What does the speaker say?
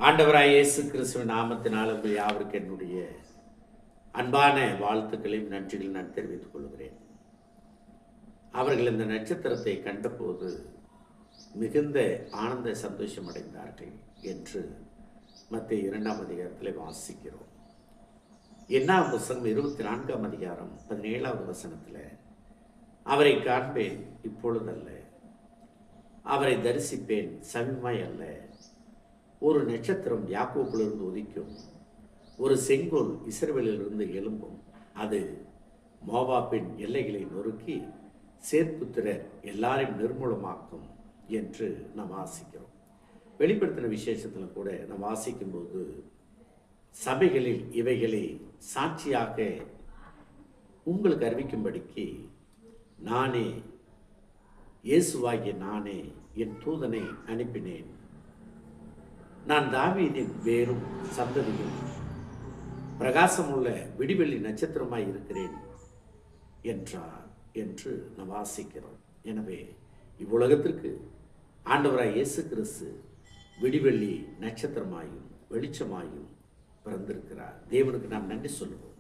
ஆண்டவராய் இயேசு கிறிஸ்துவின் நாமத்தினால் உங்கள் யாவருக்கு என்னுடைய அன்பான வாழ்த்துக்களையும் நன்றிகள் நான் தெரிவித்துக் கொள்கிறேன். அவர்கள் இந்த நட்சத்திரத்தை கண்டபோது மிகுந்த ஆனந்த சந்தோஷம் அடைந்தார்கள் என்று மத்திய 2ஆம் அதிகாரத்தில் வாசிக்கிறோம். என்னாம் புத்தகம் 24ஆம் அதிகாரம் 17வது வசனத்தில் அவரை காண்பேன் இப்பொழுதல்ல, அவரை தரிசிப்பேன் சமீபமாய் அல்ல. ஒரு நட்சத்திரம் யாக்கோபிலிருந்து உதிக்கும், ஒரு செங்கோல் இஸ்ரவேலிலிருந்து எழும்பும், அது மோவாபின் எல்லைகளை நொறுக்கி சேர்ப்புத்திரர் எல்லாரையும் நிர்மூலமாக்கும் என்று நாம் வாசிக்கிறோம். வெளிப்படுத்தின விசேஷத்தில் கூட நாம் வாசிக்கும்போது சபைகளில் இவைகளை சாட்சியாக உங்களுக்கு அறிவிக்கும்படிக்கு நானே, இயேசுவாகிய நானே என் தூதனை அனுப்பினேன். நான் தாவீதின் வேரும் சந்ததியும் பிரகாசமுள்ள விடிவெள்ளி நட்சத்திரமாய் இருக்கிறேன் என்றார் என்று நாம் வாசிக்கிறோம். எனவே இவ்வுலகத்திற்கு ஆண்டவராய் இயேசு கிறிஸ்து விடிவெள்ளி நட்சத்திரமாயும் வெளிச்சமாயும் பிறந்திருக்கிறார். தேவனுக்கு நாம் நன்றி சொல்லுவோம்.